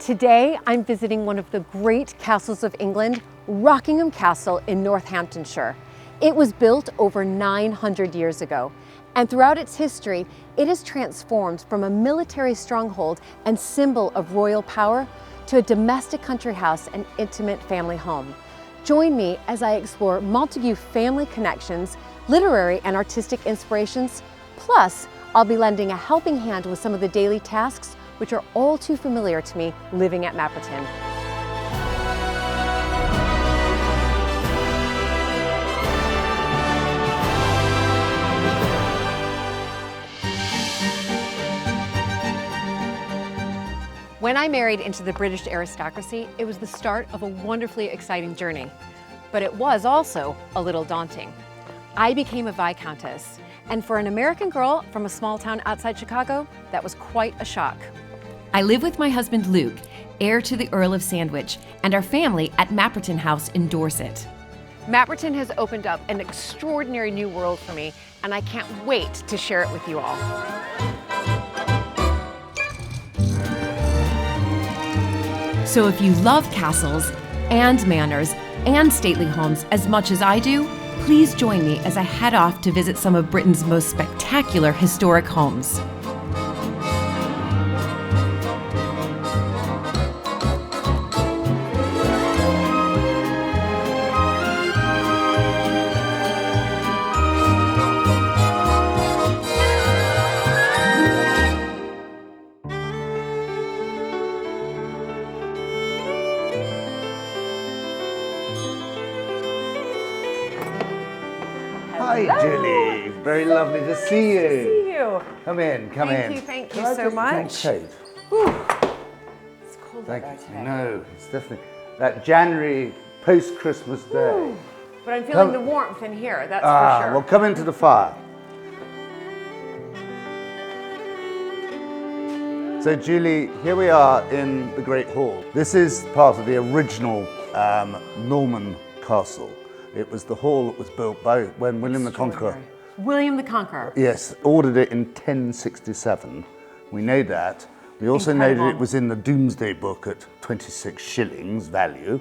Today, I'm visiting one of the great castles of England, Rockingham Castle in Northamptonshire. It was built over 900 years ago, and throughout its history, it has transformed from a military stronghold and symbol of royal power to a domestic country house and intimate family home. Join me as I explore Montague family connections, literary and artistic inspirations, plus I'll be lending a helping hand with some of the daily tasks which are all too familiar to me living at Mapperton. When I married into the British aristocracy, it was the start of a wonderfully exciting journey, but it was also a little daunting. I became a Viscountess, and for an American girl from a small town outside Chicago, that was quite a shock. I live with my husband Luke, heir to the Earl of Sandwich, and our family at Mapperton House in Dorset. Mapperton has opened up an extraordinary new world for me, and I can't wait to share it with you all. So if you love castles and manors and stately homes as much as I do, please join me as I head off to visit some of Britain's most spectacular historic homes. Hi, Julie. Very lovely to see you. Nice to see you. Come in, come in. Thank you so much. It's cold Thank out you. today. No, it's definitely that January post-Christmas day. But I'm feeling the warmth in here, that's for sure. Well, come into the fire. So, Julie, here we are in the Great Hall. This is part of the original Norman Castle. It was the hall that was built by when William the Conqueror. William the Conqueror. Yes, ordered it in 1067. We know that. We also know that it was in the Doomsday Book at 26 shillings value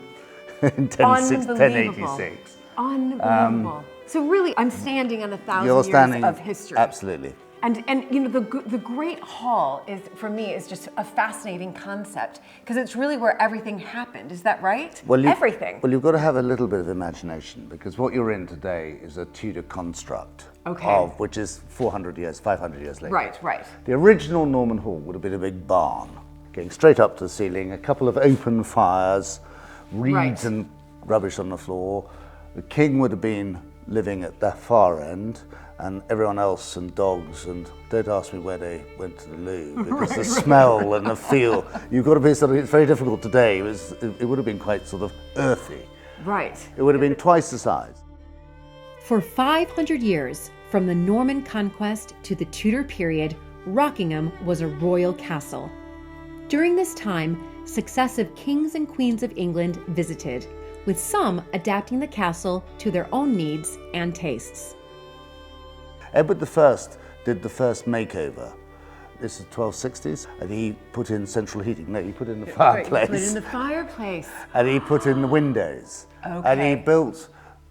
in 1086. Unbelievable. So really, I'm standing on 1,000 years of history. Absolutely. And you know, the Great Hall is, for me, is just a fascinating concept because it's really where everything happened. Is that right? Everything. Well, you've got to have a little bit of imagination because what you're in today is a Tudor construct. Okay. Which is 400 years, 500 years later. Right. The original Norman Hall would have been a big barn, going straight up to the ceiling, a couple of open fires, reeds and rubbish on the floor. The king would have been living at the far end, and everyone else and dogs, and don't ask me where they went to the loo, because the smell and the feel, you've got to be sort of, it's very difficult today, it would have been quite sort of earthy. Right. It would have been twice the size. For 500 years, from the Norman Conquest to the Tudor period, Rockingham was a royal castle. During this time, successive kings and queens of England visited, with some adapting the castle to their own needs and tastes. Edward I did the first makeover. This is 1260s, and he put in central heating. No, he put in the fireplace. He put in the fireplace. And he put in the windows. Okay. And he built,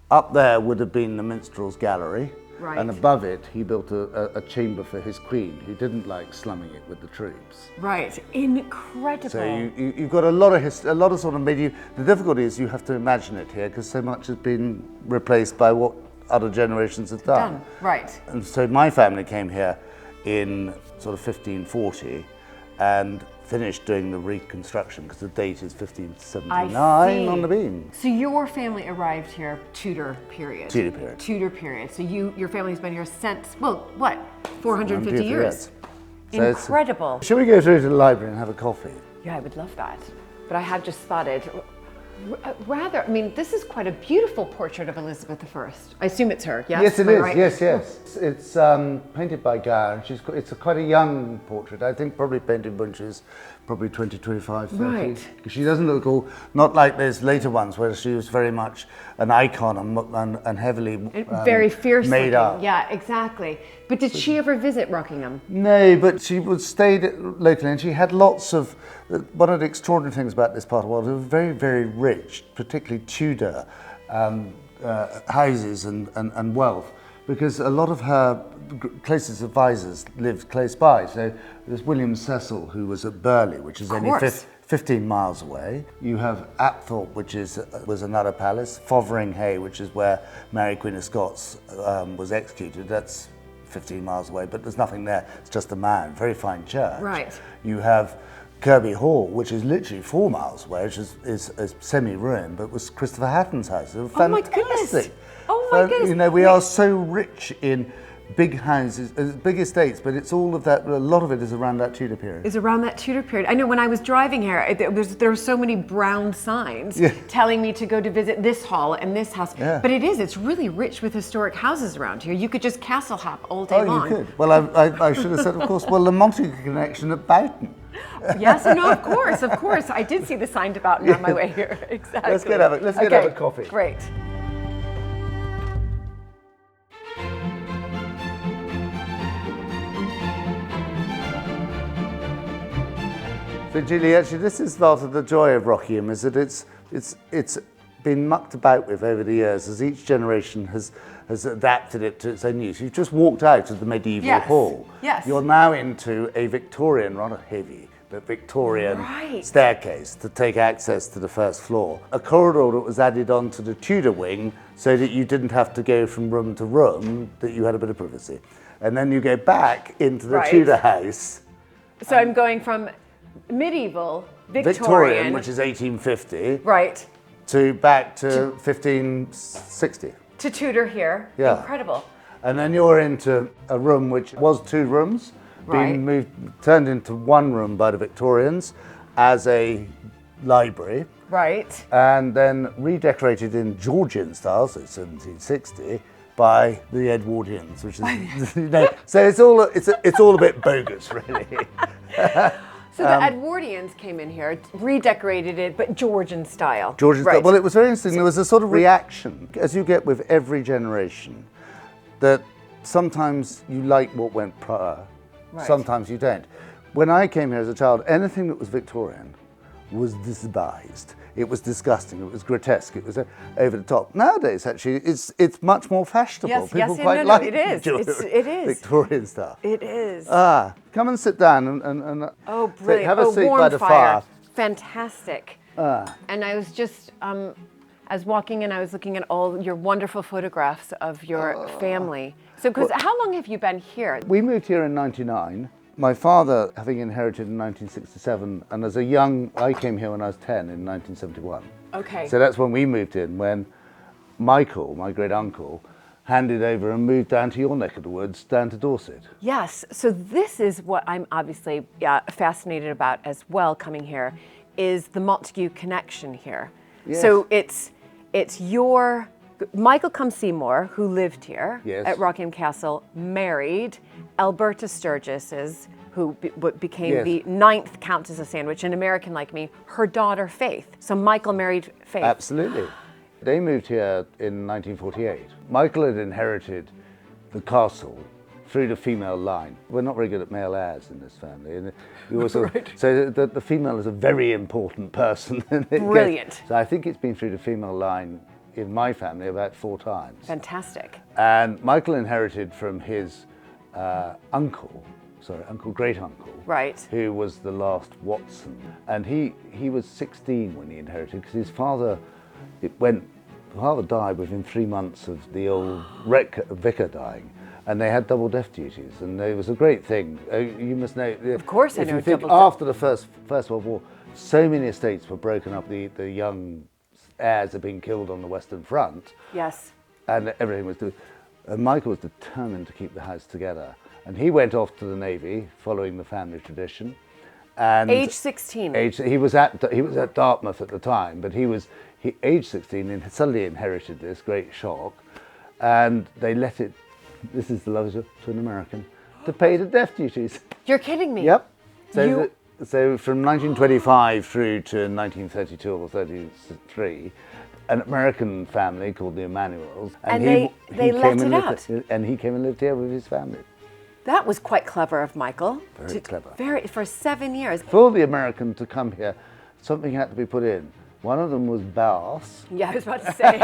up there would have been the minstrel's gallery. Right. And above it, he built a chamber for his queen, who didn't like slumming it with the troops. Right, incredible. So you've got a lot of sort of medieval. The difficulty is you have to imagine it here, because so much has been replaced by what other generations have done. Right. And so my family came here in sort of 1540 and finished doing the reconstruction, because the date is 1579 on the beam. So your family arrived here Tudor period? Tudor period. Tudor period. So your family's been here since, well, what, 450 years? So incredible. Should we go through to the library and have a coffee? Yeah, I would love that. But I have just thoughted, rather, I mean, this is quite a beautiful portrait of Elizabeth I. I assume it's her, yes? Yes, it Am I is, right? yes. It's painted by Gower, and it's quite a young portrait. I think probably painted when she was probably 20, 25, 30. Right. Because she doesn't look all, not like those later ones where she was very much an icon and heavily very fierce made looking. up. Yeah, exactly. But did she ever visit Rockingham? No, but she would stay locally, and she had lots of. One of the extraordinary things about this part of the world, it was very, very rich, particularly Tudor houses and wealth, because a lot of her closest advisors lived close by. So there's William Cecil, who was at Burley, which is only 15 miles away. You have Apthorpe, which was another palace. Fotheringhay, which is where Mary Queen of Scots was executed. That's 15 miles away, but there's nothing there. It's just a mound, very fine church. Right. You have Kirby Hall, which is literally 4 miles away, which is semi-ruined, but was Christopher Hatton's house. It was Oh my goodness! Oh my goodness! You know, we are so rich in big houses, big estates, but it's all of that. A lot of it is around that Tudor period. Is around that Tudor period. I know when I was driving here, there were so many brown signs telling me to go to visit this hall and this house. Yeah. But it's really rich with historic houses around here. You could just castle hop all day long. Oh, you could. Well, I should have said, of course, well, the Montague connection at Boughton. Yes, no, of course. I did see the sign to Boughton on my way here. Exactly. Let's get have a coffee. Great. So, Julie, actually, this is part of the joy of Rockingham, is that it's been mucked about with over the years as each generation has adapted it to its own use. You've just walked out of the medieval hall. Yes. You're now into a Victorian, rather heavy, but Victorian staircase to take access to the first floor. A corridor that was added on to the Tudor wing so that you didn't have to go from room to room, that you had a bit of privacy. And then you go back into the Tudor house. So I'm going from medieval, Victorian, which is 1850. Right. To back to 1560. To Tudor here. Yeah. Incredible. And then you're into a room which was 2 rooms, being turned into 1 room by the Victorians as a library. Right. And then redecorated in Georgian style, so 1760, by the Edwardians, which is, you know, so it's all a bit bogus, really. So the Edwardians came in here, redecorated it, but Georgian style. Georgian style. Well, it was very interesting. There was a sort of reaction, as you get with every generation, that sometimes you like what went prior, sometimes you don't. When I came here as a child, anything that was Victorian was despised. It was disgusting. It was grotesque. It was over the top. Nowadays, actually, it's much more fashionable. Yes, People quite like it is. It is Victorian stuff. It is. Come and sit down and brilliant. have a seat warm by the fire. Fantastic. And I was just, as walking in, I was looking at all your wonderful photographs of your family. So, because how long have you been here? We moved here in '99. My father, having inherited in 1967, and as a young, I came here when I was 10 in 1971. Okay. So that's when we moved in, when Michael, my great uncle, handed over and moved down to your neck of the woods, down to Dorset. Yes. So this is what I'm obviously fascinated about as well coming here, is the Montague connection here. Yes. So it's your Michael Cum Seymour, who lived here at Rockingham Castle, married Alberta Sturgis's, who became the 9th Countess of Sandwich, an American like me, her daughter Faith. So Michael married Faith. Absolutely. They moved here in 1948. Michael had inherited the castle through the female line. We're not very good at male heirs in this family. And you also, so the female is a very important person. Brilliant. So I think it's been through the female line in my family about 4 times. Fantastic. And Michael inherited from his great-uncle, who was the last Watson. And he was 16 when he inherited, because his father, father died within 3 months of the old vicar dying. And they had double death duties, and it was a great thing. You must know. Of course, I know. If you think after the First World War, so many estates were broken up. The young heirs had been killed on the Western Front. Yes. And everything was done. And Michael was determined to keep the house together. And he went off to the Navy, following the family tradition. And age 16. He was at Dartmouth at the time, but age 16, and suddenly inherited this great shock, and they let it. This is the love to an American, to pay the death duties. You're kidding me. Yep. So from 1925 through to 1932 or 33, an American family called the Emanuels, and they let it out. And he came and lived here with his family. That was quite clever of Michael. Very clever. For 7 years. For the American to come here, something had to be put in. One of them was baths. Yeah, I was about to say.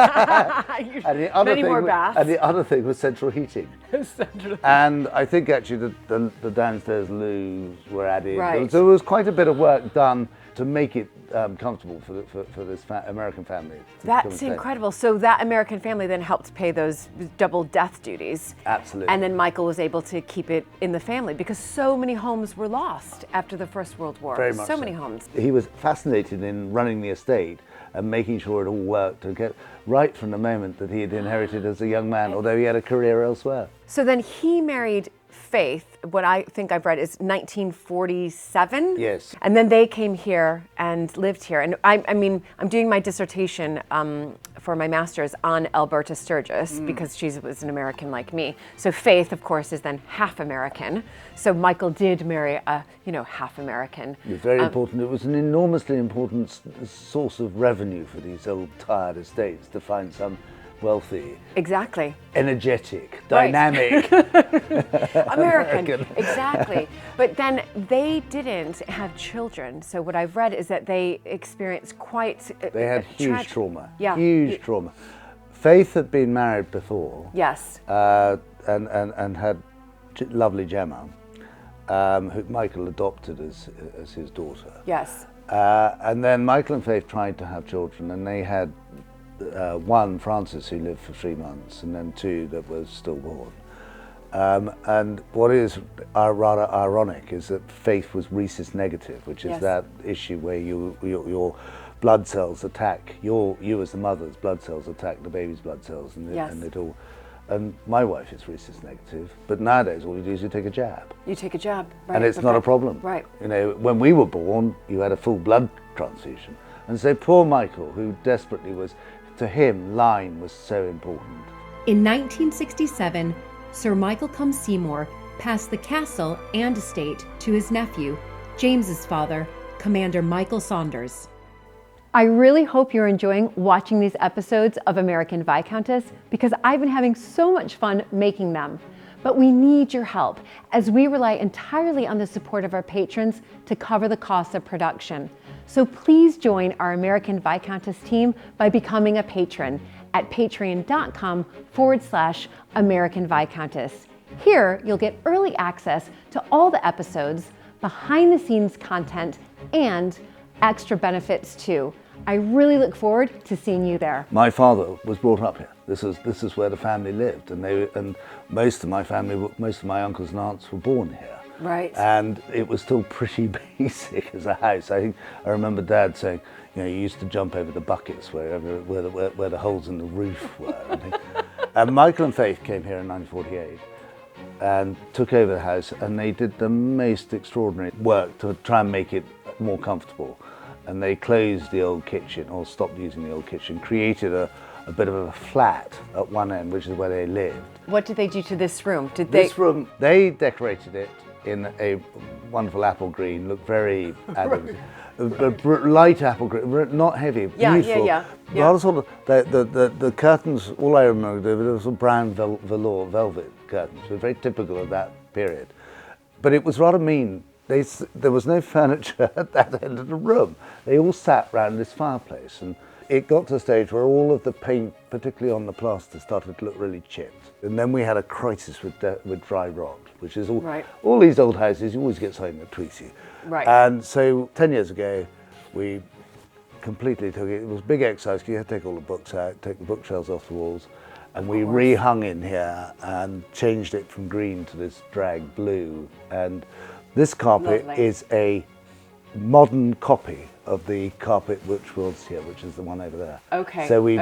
Many more baths. And the other thing was central heating. And I think actually the downstairs loos were added. Right. So there was quite a bit of work done to make it comfortable for this American family. That's incredible. So that American family then helped pay those double death duties. Absolutely. And then Michael was able to keep it in the family because so many homes were lost after the First World War. Very much so many homes. He was fascinated in running the estate and making sure it all worked, and get right from the moment that he had inherited as a young man, although he had a career elsewhere. So then he married Faith, what I think I've read is 1947. Yes. And then they came here and lived here. And I mean, I'm doing my dissertation for my master's on Alberta Sturgis because she was an American like me. So Faith, of course, is then half American. So Michael did marry a, half American. It was very important. It was an enormously important source of revenue for these old tired estates to find some wealthy, exactly, energetic, right. dynamic American. Exactly. But then they didn't have children. So what I've read is that they experienced quite they had huge trauma. Yeah. Huge trauma. Faith had been married before. Yes. And had lovely Gemma, who Michael adopted as his daughter. Yes. And then Michael and Faith tried to have children, and they had one, Francis, who lived for 3 months, and then two that were stillborn. And what is rather ironic is that Faith was rhesus negative, which is that issue where your blood cells attack, you as the mother's blood cells attack the baby's blood cells, and my wife is rhesus negative, but nowadays all you do is you take a jab. You take a jab, right. And it's not a problem. Right. When we were born, you had a full blood transfusion. And so poor Michael, who desperately was, to him, line was so important. In 1967, Sir Michael Combs Seymour passed the castle and estate to his nephew, James's father, Commander Michael Saunders. I really hope you're enjoying watching these episodes of American Viscountess because I've been having so much fun making them. But we need your help as we rely entirely on the support of our patrons to cover the costs of production. So please join our American Viscountess team by becoming a patron at patreon.com/American Viscountess. Here, you'll get early access to all the episodes, behind the scenes content, and extra benefits too. I really look forward to seeing you there. My father was brought up here. This is where the family lived, and most of my family, most of my uncles and aunts were born here. Right. And it was still pretty basic as a house. I remember Dad saying, you used to jump over the buckets where the holes in the roof were. And Michael and Faith came here in 1948 and took over the house, and they did the most extraordinary work to try and make it more comfortable. And they closed the old kitchen, or stopped using the old kitchen, created a bit of a flat at one end, which is where they lived. What did they do to this room? This room, they decorated it in a wonderful apple green, looked very light apple green, not heavy, beautiful. Yeah. Rather sort of, the curtains, all I remember, there was a brown velvet curtains, so very typical of that period. But it was rather mean. There was no furniture at that end of the room. They all sat round this fireplace, and it got to a stage where all of the paint, particularly on the plaster, started to look really chipped. And then we had a crisis with dry rot, which is all these old houses, you always get something that tweaks you. Right. And so 10 years ago, we completely took it. It was a big exercise because you had to take all the books out, take the bookshelves off the walls, and we rehung in here and changed it from green to this drag blue. And this carpet is a modern copy of the carpet which was here, which is the one over there. Okay. So we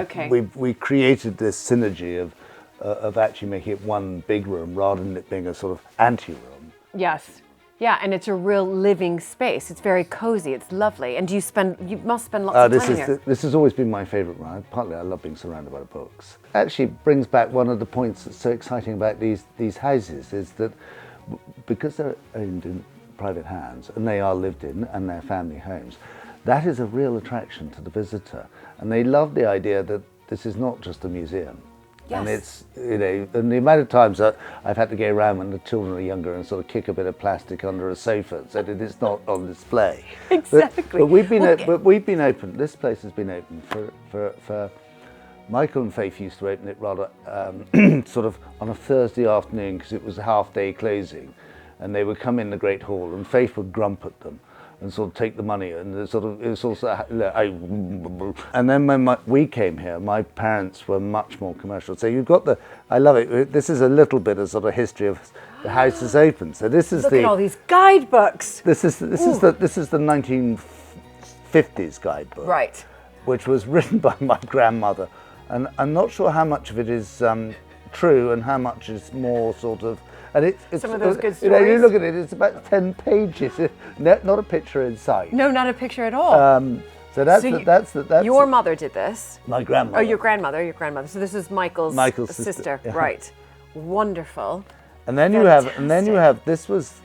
created this synergy of actually making it one big room rather than it being a sort of anti-room. Yes. Yeah, and it's a real living space. It's very cozy. It's lovely. And you must spend lots of time here. This has always been my favourite room. Partly I love being surrounded by books. Actually brings back one of the points that's so exciting about these houses is that because they're owned private hands, and they are lived in, and they're family homes. That is a real attraction to the visitor, and they love the idea that this is not just a museum. Yes. And it's, you know, and the amount of times that I've had to go around when the children are younger and sort of kick a bit of plastic under a sofa so that it's not on display. Exactly. But we've been open. This place has been open for Michael and Faith used to open it rather sort of on a Thursday afternoon because it was a half-day closing, and they would come in the Great Hall, and Faith would grump at them and sort of take the money, and it was also, and then when we came here, my parents were much more commercial. So you've got I love it. This is a little bit of sort of history of the house is open. So this is Look at all these guidebooks. This is the 1950s guidebook, Right. which was written by my grandmother, and I'm not sure how much of it is true and how much is more sort of. And it's some of those good you know, you stories. look at it, it's about 10 pages, not a picture in sight. No, not a picture at all. So that's your mother did this. my grandmother. Oh, your grandmother. So this is Michael's sister. yeah. Right. Wonderful. And then you have this was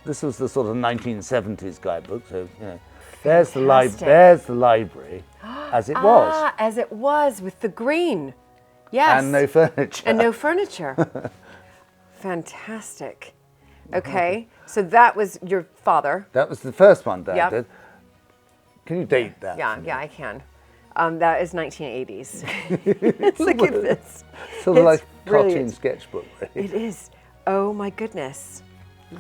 the sort of 1970s guidebook. So you know, there's the library, as it was, Ah, as it was with the green. Yes. and no furniture. And no furniture. Fantastic. Okay, so that was your father. That was the first one Dad Yep. did. Can you date that? Yeah, yeah, I can. That is 1980s. Look at this. Sort of like It's cartoon brilliant. sketchbook. Really. It is. Oh my goodness.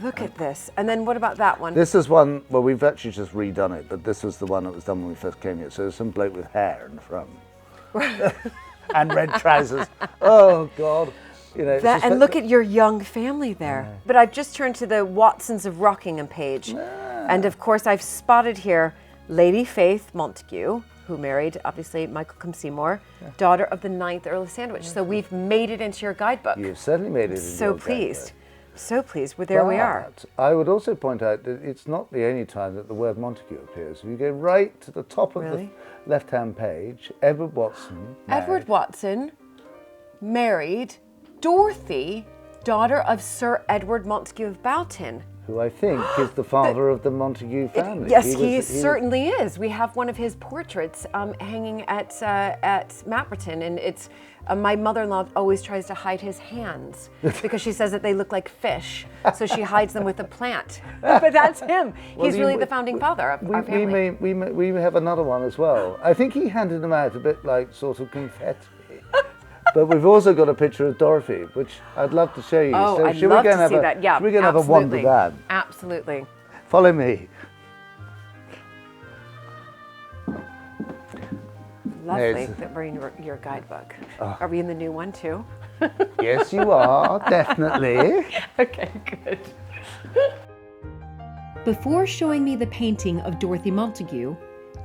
Look at this. And then what about that one? This is one, well, we've actually just redone it, but this was the one that was done when we first came here. So there's some bloke with hair in the front. And red trousers. Oh, God. You know, And look at your young family there. Yeah. But I've just turned to the Watsons of Rockingham page. And of course, I've spotted here Lady Faith Montague, who married, obviously, Michael Cum Seymour, daughter of the 9th Earl of Sandwich. So we've made it into your guidebook. You've certainly made it into So your pleased. guidebook. So pleased. Well, there we are. But I would also point out that it's not the only time that the word Montague appears. If you go right to the top of the left-hand page, Edward Watson. Edward Watson married Dorothy, daughter of Sir Edward Montague of Boughton. Who I think is the father of the Montague family. Yes, he certainly is. We have one of his portraits hanging at Mapperton, and it's my mother-in-law always tries to hide his hands because she says that they look like fish, so she hides them with a plant. But that's him. He's really the founding father of our family. We have another one as well. I think he handed them out a bit like sort of confetti. But we've also got a picture of Dorothy, which I'd love to show you. Oh, so I'd love to see that. Yeah, should we go and have a wander down? Absolutely. Follow me. Lovely that we're in your guidebook. Are we in the new one too? Yes, you are, definitely. Okay, good. Before showing me the painting of Dorothy Montague,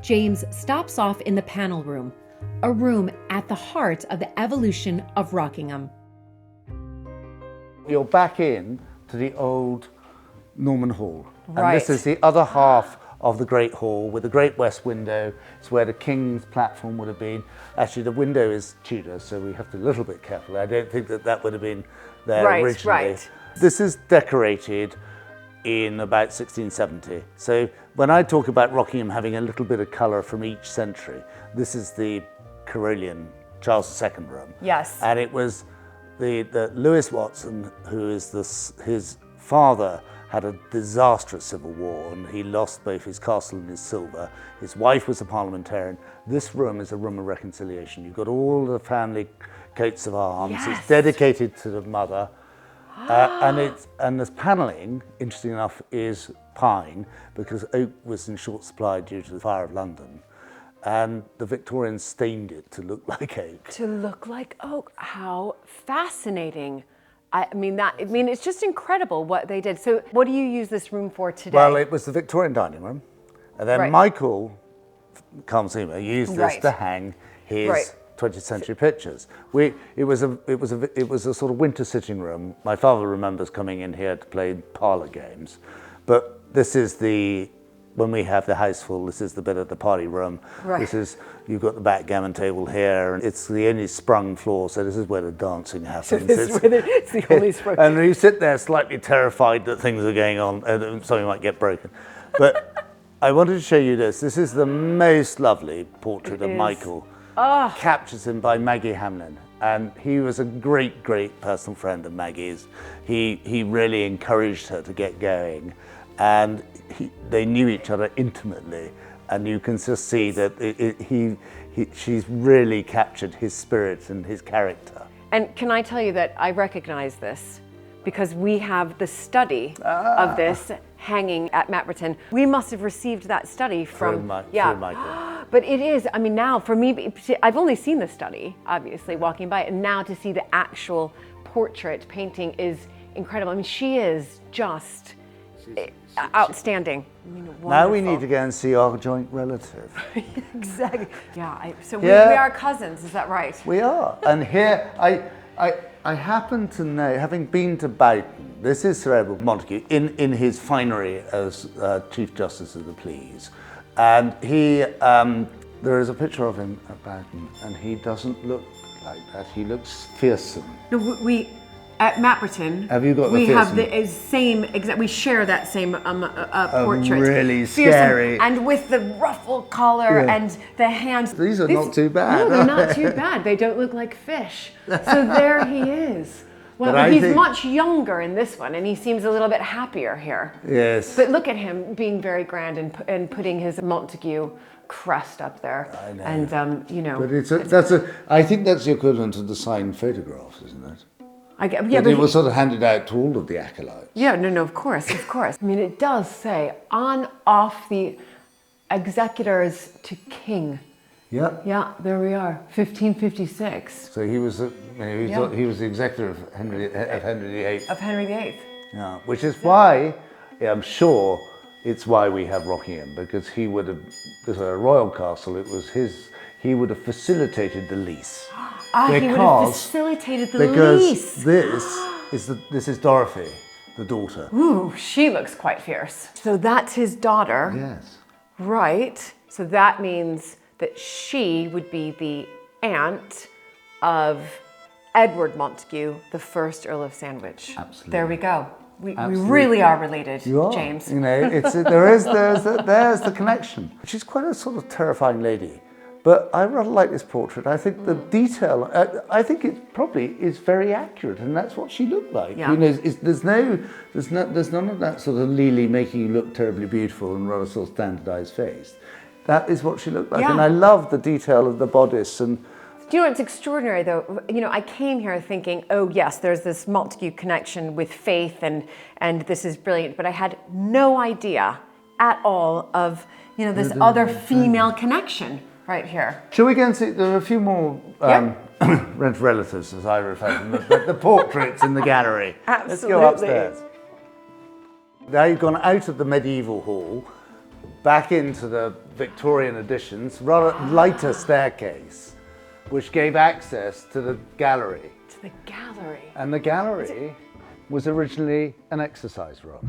James stops off in the panel room, a room at the heart of the evolution of Rockingham. You're back in to the old Norman Hall. Right. And this is the other half of the Great Hall with the Great West Window. It's where the King's platform would have been. Actually, the window is Tudor, so we have to be a little bit careful. I don't think that would have been there originally. Right. This is decorated in about 1670. So when I talk about Rockingham having a little bit of colour from each century, this is the Carolian Charles II room. Yes. And it was the Lewis Watson, who is his father, had a disastrous civil war and he lost both his castle and his silver. His wife was a parliamentarian. This room is a room of reconciliation. You've got all the family coats of arms. Yes. It's dedicated to the mother. And this panelling, interesting enough, is pine because oak was in short supply due to the fire of London. And the Victorians stained it to look like oak. To look like oak. How fascinating. I mean, it's just incredible what they did. So what do you use this room for today? Well, it was the Victorian dining room. And then Michael Cum Seymour used this to hang his 20th century pictures. It was a sort of winter sitting room. My father remembers coming in here to play parlour games. But this is the when we have the house full, this is the bit of the party room. Right. This is, you've got the backgammon table here, and it's the only sprung floor, so this is where the dancing happens. It's the only sprung. And you sit there slightly terrified that things are going on and something might get broken. But I wanted to show you this. This is the most lovely portrait of Michael. Captured him by Maggie Hamlin. And he was a great, great personal friend of Maggie's. He really encouraged her to get going. And they knew each other intimately. And you can just see that she's really captured his spirit and his character. And can I tell you that I recognize this because we have the study of this hanging at Mapperton. We must have received that study from Michael. But it is, I mean, now for me, I've only seen the study, obviously, walking by it, and now to see the actual portrait painting is incredible. I mean, she is just outstanding. I mean, now we need to go and see our joint relative. Exactly. Yeah, so we are cousins, is that right? We are. And here, I happen to know, having been to Boughton, this is Sir Edward Montagu in his finery as Chief Justice of the Pleas. And he, there is a picture of him at Boughton, and he doesn't look like that. He looks fearsome. No, we at Mapperton. Have you got the We have fearsome? the same exact. We share that same portrait. Really Fearsome, scary. and with the ruffled collar and the hands. These are not too bad. No, they're not too bad. They don't look like fish. So there he is. Well, But he's much younger in this one, and he seems a little bit happier here. Yes. But look at him being very grand and putting his Montagu crest up there. I know. And you know. But I think that's the equivalent of the signed photographs, isn't it? But it was sort of handed out to all of the acolytes. Yeah, no, of course. I mean, it does say on off the executors to king. Yeah. Yeah, there we are, 1556. So he was, he was the executor of Henry VIII. Of Henry VIII. Yeah, which is why, I'm sure, it's why we have Rockingham, because he would have, as a royal castle, it was his. He would have facilitated the lease. He would have facilitated the lease. Because this is Dorothy, the daughter. Ooh, she looks quite fierce. So that's his daughter. Yes. Right. So that means that she would be the aunt of Edward Montagu, the first Earl of Sandwich. Absolutely. There we go. We really are related, You are. James. You know, there's the connection. She's quite a sort of terrifying lady. But I rather like this portrait. I think the detail, I think it probably is very accurate, and that's what she looked like. Yeah. You know, there's none of that sort of lily making you look terribly beautiful and rather sort of standardized face. That is what she looked like, and I love the detail of the bodice. And do you know what's extraordinary though? You know, I came here thinking, oh yes, there's this Montagu connection with faith, and this is brilliant. But I had no idea at all of this other female connection. Right here. Shall we go and see? There are a few more relatives, as I refer to them, the portraits in the gallery. Absolutely. Let's go upstairs. Now you've gone out of the medieval hall, back into the Victorian additions, rather lighter staircase, which gave access to the gallery. To the gallery. And the gallery was originally an exercise room.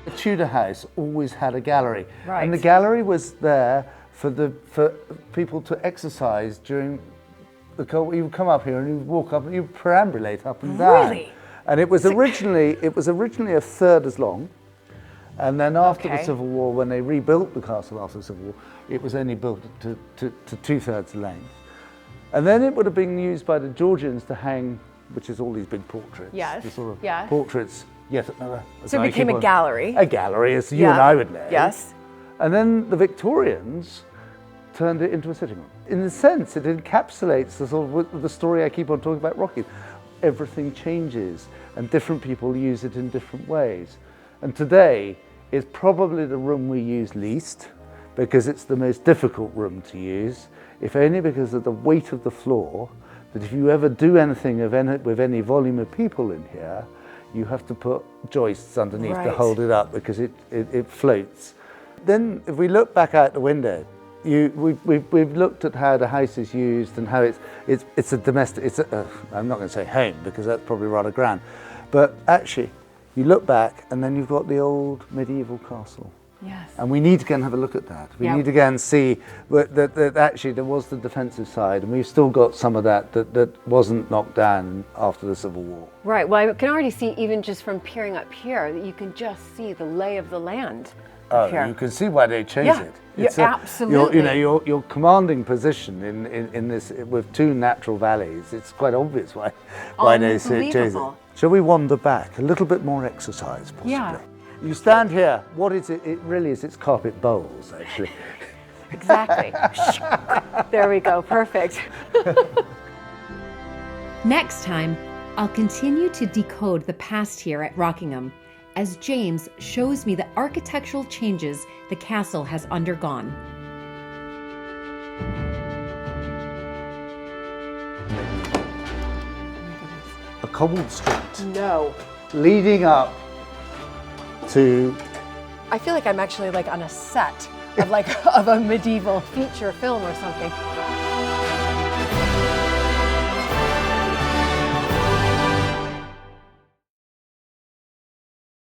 The Tudor house always had a gallery, and the gallery was there for people to exercise during the cold. You would come up here and you would walk up and you would perambulate up and down. Really? And it was originally a third as long, and then after the Civil War, when they rebuilt the castle after the Civil War, it was only built to 2/3 length, and then it would have been used by the Georgians to hang, which is all these big portraits. Yes. The sort of portraits. Yet another. So it became a gallery. A gallery, as you and I would know. Yes. And then the Victorians turned it into a sitting room. In a sense, it encapsulates the sort of the story I keep on talking about Rocky. Everything changes, and different people use it in different ways. And today is probably the room we use least, because it's the most difficult room to use, if only because of the weight of the floor. That if you ever do anything with any volume of people in here, you have to put joists underneath to hold it up, because it floats. Then if we look back out the window, we've looked at how the house is used and how it's a domestic. I'm not going to say home because that's probably rather grand, but actually, you look back and then you've got the old medieval castle. Yes. And we need to go and have a look at that. We Yeah. need to go and see that actually there was the defensive side, and we've still got some of that wasn't knocked down after the Civil War. Right. Well, I can already see, even just from peering up here, that you can just see the lay of the land. Oh, here. you can see why they changed Yeah, it. absolutely. Your commanding position in this with two natural valleys. It's quite obvious why they changed it. Unbelievable. Shall we wander back a little bit more exercise, possibly? Yeah. You stand here. What is it? It really is. It's carpet bowls, actually. Exactly. There we go. Perfect. Next time, I'll continue to decode the past here at Rockingham as James shows me the architectural changes the castle has undergone. A cobbled street No. leading up to. I feel like I'm actually like on a set of of a medieval feature film or something.